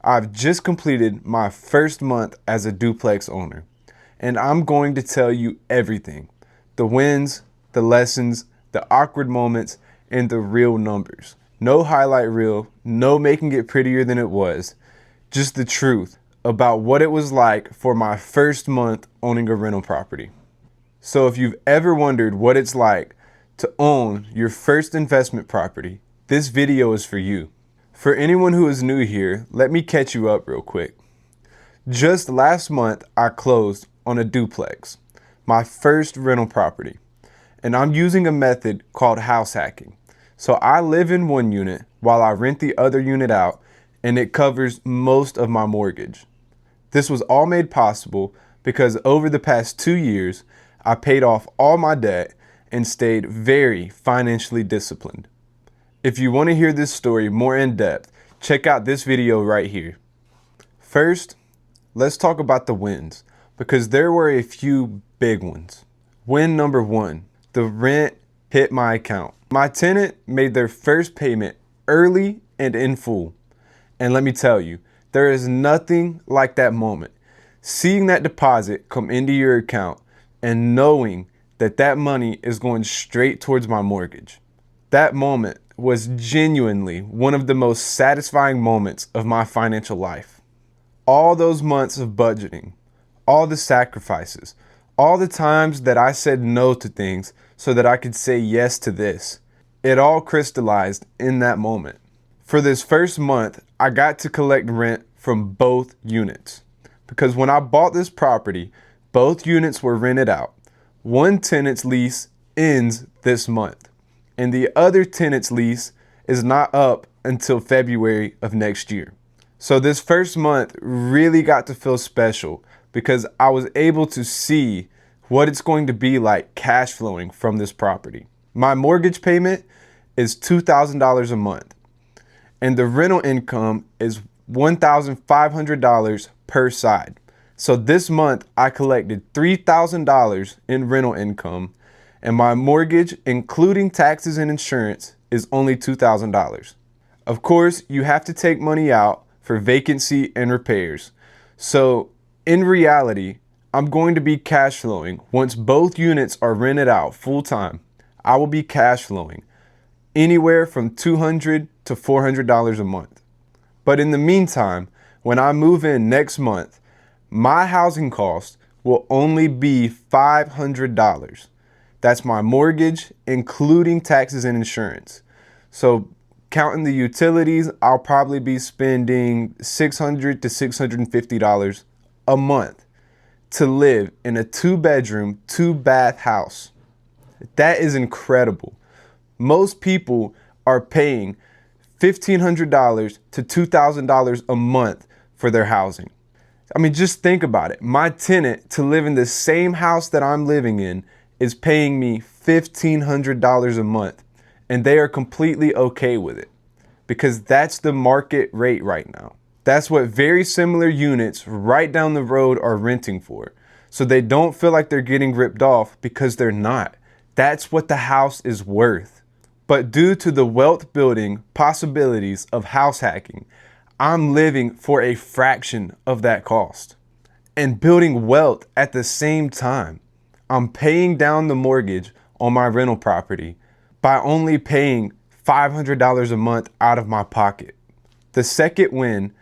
I've just completed my first month as a duplex owner, and I'm going to tell you everything. The wins, the lessons, the awkward moments, and the real numbers. No highlight reel, no making it prettier than it was. Just the truth about what it was like for my first month owning a rental property. So if you've ever wondered what it's like to own your first investment property, this video is for you. For anyone who is new here, let me catch you up real quick. Just last month, I closed on a duplex, my first rental property, and I'm using a method called house hacking. So I live in one unit while I rent the other unit out, and it covers most of my mortgage. This was all made possible because over the past 2 years, I paid off all my debt and stayed very financially disciplined. If you want to hear this story more in depth, check out this video right here. First, let's talk about the wins, because there were a few big ones. Win number one, the rent hit my account. My tenant made their first payment early and in full. And let me tell you, there is nothing like that moment. Seeing that deposit come into your account and knowing that that money is going straight towards my mortgage. That moment was genuinely one of the most satisfying moments of my financial life. All those months of budgeting, all the sacrifices, all the times that I said no to things so that I could say yes to this, it all crystallized in that moment. For this first month, I got to collect rent from both units, because when I bought this property, both units were rented out. One tenant's lease ends this month, and the other tenant's lease is not up until February of next year. So this first month really got to feel special because I was able to see what it's going to be like cash flowing from this property. My mortgage payment is $2,000 a month, and the rental income is $1,500 per side. So this month I collected $3,000 in rental income, and my mortgage, including taxes and insurance, is only $2,000. Of course, you have to take money out for vacancy and repairs. So in reality, I'm going to be cash flowing. Once both units are rented out full time, I will be cash flowing anywhere from $200 to $400 a month. But in the meantime, when I move in next month, my housing cost will only be $500. That's my mortgage, including taxes and insurance. So counting the utilities, I'll probably be spending $600 to $650 a month to live in a 2-bedroom, 2-bath house. That is incredible. Most people are paying $1,500 to $2,000 a month for their housing. I mean, just think about it. My tenant to live in the same house that I'm living in is paying me $1,500 a month, and they are completely okay with it because that's the market rate right now. That's what very similar units right down the road are renting for. So they don't feel like they're getting ripped off, because they're not. That's what the house is worth. But due to the wealth building possibilities of house hacking, I'm living for a fraction of that cost and building wealth at the same time. I'm paying down the mortgage on my rental property by only paying $500 a month out of my pocket. The second win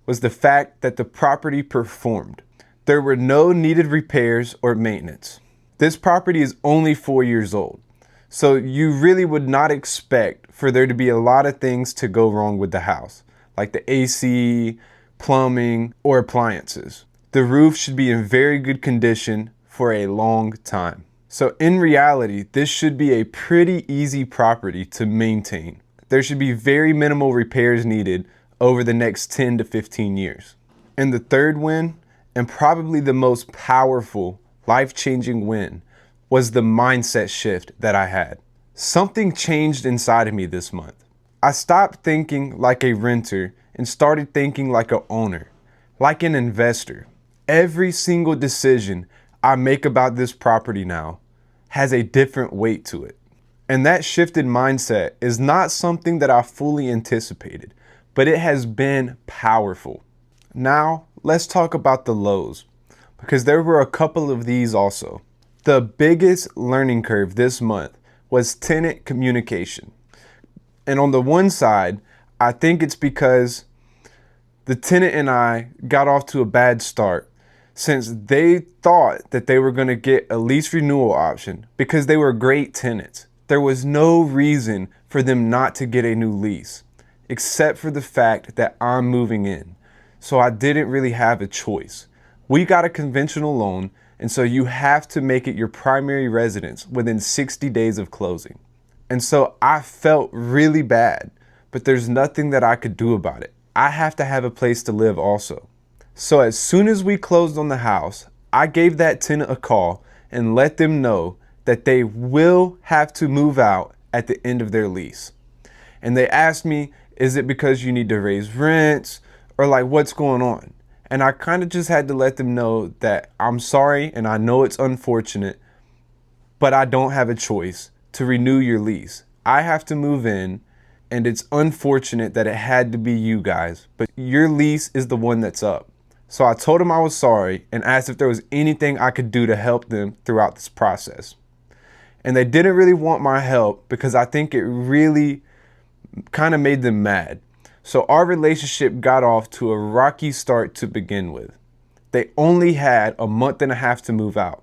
was the fact that the property performed. There were no needed repairs or maintenance. This property is only 4 years old, so you really would not expect for there to be a lot of things to go wrong with the house, like the AC, plumbing, or appliances. The roof should be in very good condition for a long time. So in reality, this should be a pretty easy property to maintain. There should be very minimal repairs needed over the next 10 to 15 years. And the third win, and probably the most powerful, life-changing win, was the mindset shift that I had. Something changed inside of me this month. I stopped thinking like a renter and started thinking like an owner, like an investor. Every single decision I make about this property now has a different weight to it. And that shifted mindset is not something that I fully anticipated, but it has been powerful. Now, let's talk about the lows, because there were a couple of these also. The biggest learning curve this month was tenant communication. And on the one side, I think it's because the tenant and I got off to a bad start, since they thought that they were going to get a lease renewal option because they were great tenants. There was no reason for them not to get a new lease, except for the fact that I'm moving in. So I didn't really have a choice. We got a conventional loan, and so you have to make it your primary residence within 60 days of closing. And so I felt really bad, but there's nothing that I could do about it. I have to have a place to live also. So as soon as we closed on the house, I gave that tenant a call and let them know that they will have to move out at the end of their lease. And they asked me, is it because you need to raise rents, or like what's going on? And I kind of just had to let them know that I'm sorry and I know it's unfortunate, but I don't have a choice to renew your lease. I have to move in, and it's unfortunate that it had to be you guys, but your lease is the one that's up. So I told them I was sorry and asked if there was anything I could do to help them throughout this process. And they didn't really want my help because I think it really kind of made them mad. So our relationship got off to a rocky start to begin with. They only had a month and a half to move out,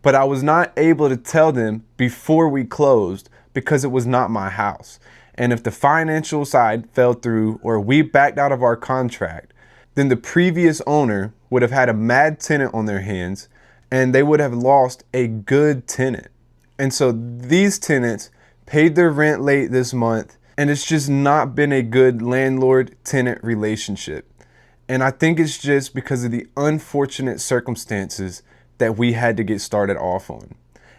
but I was not able to tell them before we closed because it was not my house. And if the financial side fell through or we backed out of our contract, then the previous owner would have had a mad tenant on their hands and they would have lost a good tenant. And so these tenants paid their rent late this month, and it's just not been a good landlord-tenant relationship. And I think it's just because of the unfortunate circumstances that we had to get started off on.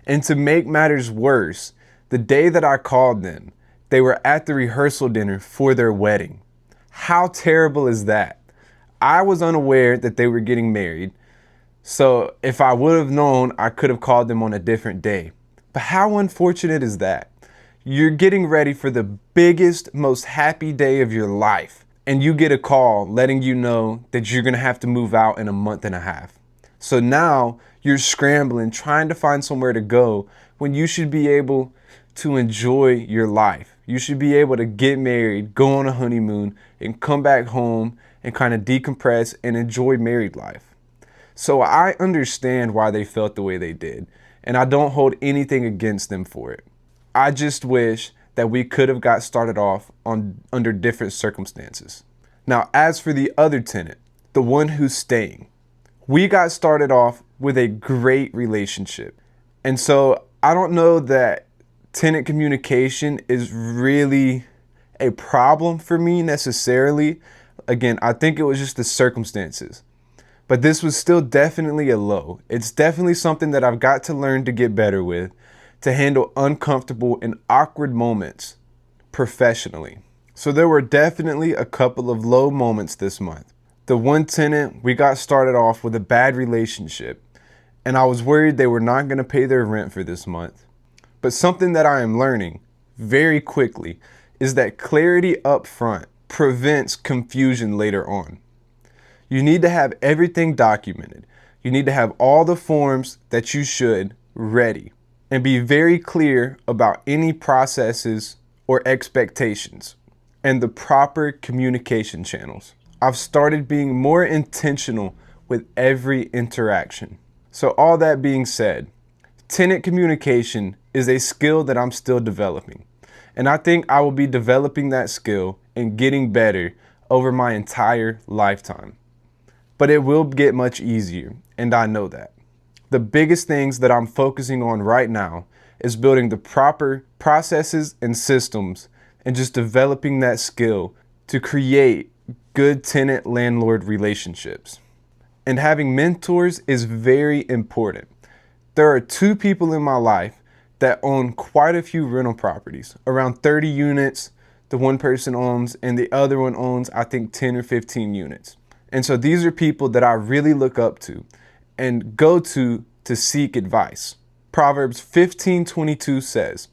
And to make matters worse, the day that I called them, they were at the rehearsal dinner for their wedding. How terrible is that? I was unaware that they were getting married, so if I would have known, I could have called them on a different day. But how unfortunate is that? You're getting ready for the biggest, most happy day of your life, and you get a call letting you know that you're gonna have to move out in a month and a half. So now you're scrambling, trying to find somewhere to go when you should be able to enjoy your life. You should be able to get married, go on a honeymoon, and come back home and kind of decompress and enjoy married life. So I understand why they felt the way they did, and I don't hold anything against them for it. I just wish that we could have got started off under different circumstances. Now, as for the other tenant, the one who's staying, we got started off with a great relationship. And so I don't know that tenant communication is really a problem for me necessarily. Again, I think it was just the circumstances. But this was still definitely a low. It's definitely something that I've got to learn to get better with, to handle uncomfortable and awkward moments professionally. So there were definitely a couple of low moments this month. The one tenant, we got started off with a bad relationship, and I was worried they were not going to pay their rent for this month. But something that I am learning very quickly is that clarity up front prevents confusion later on. You need to have everything documented. You need to have all the forms that you should ready, and be very clear about any processes or expectations and the proper communication channels. I've started being more intentional with every interaction. So all that being said, tenant communication is a skill that I'm still developing. And I think I will be developing that skill and getting better over my entire lifetime. But it will get much easier, and I know that. The biggest things that I'm focusing on right now is building the proper processes and systems and just developing that skill to create good tenant-landlord relationships. And having mentors is very important. There are two people in my life that own quite a few rental properties, around 30 units the one person owns, and the other one owns, I think, 10 or 15 units. And so these are people that I really look up to and go to seek advice. Proverbs 15:22 says,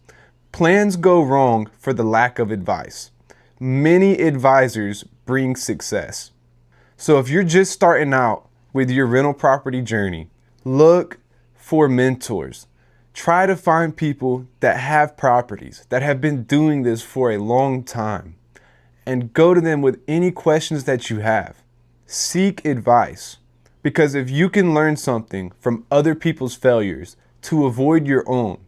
"Plans go wrong for the lack of advice. Many advisors bring success." So if you're just starting out with your rental property journey, look for mentors. Try to find people that have properties, that have been doing this for a long time, and go to them with any questions that you have. Seek advice, because if you can learn something from other people's failures to avoid your own,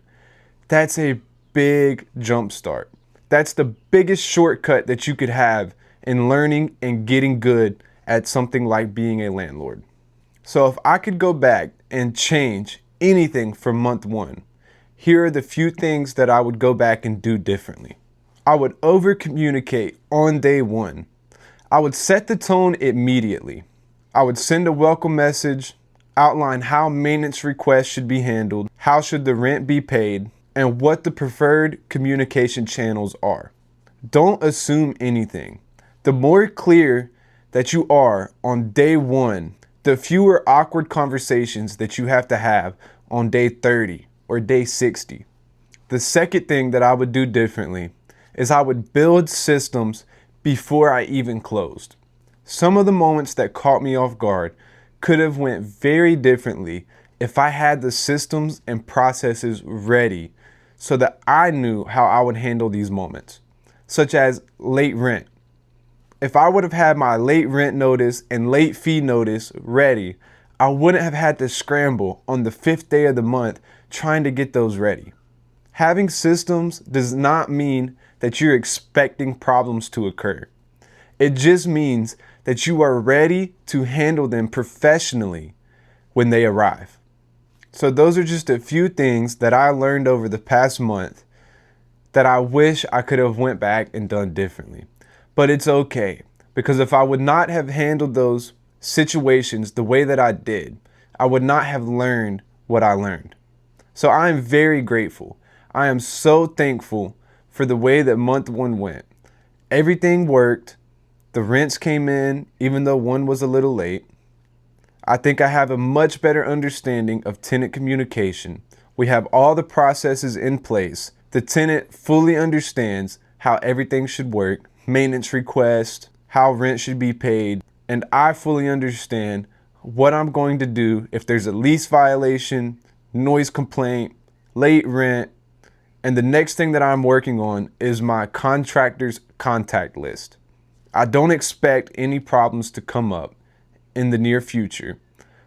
that's a big jump start. That's the biggest shortcut that you could have in learning and getting good at something like being a landlord. So if I could go back and change anything from month one, here are the few things that I would go back and do differently. I would over communicate on day one. I would set the tone immediately. I would send a welcome message, outline how maintenance requests should be handled, how should the rent be paid, and what the preferred communication channels are. Don't assume anything. The more clear that you are on day one, the fewer awkward conversations that you have to have on day 30 or day 60. The second thing that I would do differently is I would build systems before I even closed. Some of the moments that caught me off guard could have went very differently if I had the systems and processes ready so that I knew how I would handle these moments, such as late rent. If I would have had my late rent notice and late fee notice ready, I wouldn't have had to scramble on the 5th day of the month trying to get those ready. Having systems does not mean that you're expecting problems to occur. It just means that you are ready to handle them professionally when they arrive. So those are just a few things that I learned over the past month that I wish I could have went back and done differently. But it's okay, because if I would not have handled those situations the way that I did, I would not have learned what I learned. So I am very grateful. I am so thankful for the way that month one went. Everything worked. The rents came in, even though one was a little late. I think I have a much better understanding of tenant communication. We have all the processes in place. The tenant fully understands how everything should work, maintenance request, how rent should be paid, and I fully understand what I'm going to do if there's a lease violation, noise complaint, late rent, and the next thing that I'm working on is my contractor's contact list. I don't expect any problems to come up in the near future,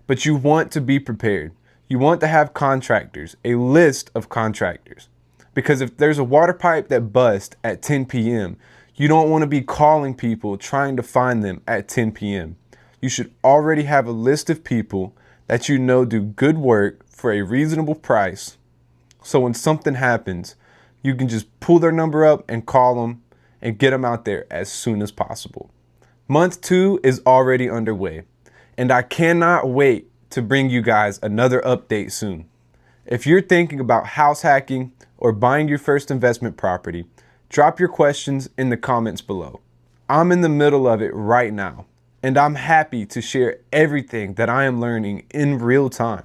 but you want to be prepared. You want to have contractors, a list of contractors, because if there's a water pipe that busts at 10 p.m., you don't want to be calling people trying to find them at 10 p.m. You should already have a list of people that you know do good work for a reasonable price. So when something happens, you can just pull their number up and call them and get them out there as soon as possible. Month 2 is already underway, and I cannot wait to bring you guys another update soon. If you're thinking about house hacking or buying your first investment property, drop your questions in the comments below. I'm in the middle of it right now, and I'm happy to share everything that I am learning in real time.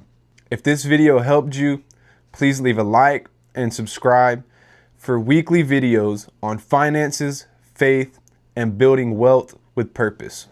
If this video helped you, please leave a like and subscribe for weekly videos on finances, faith, and building wealth with purpose.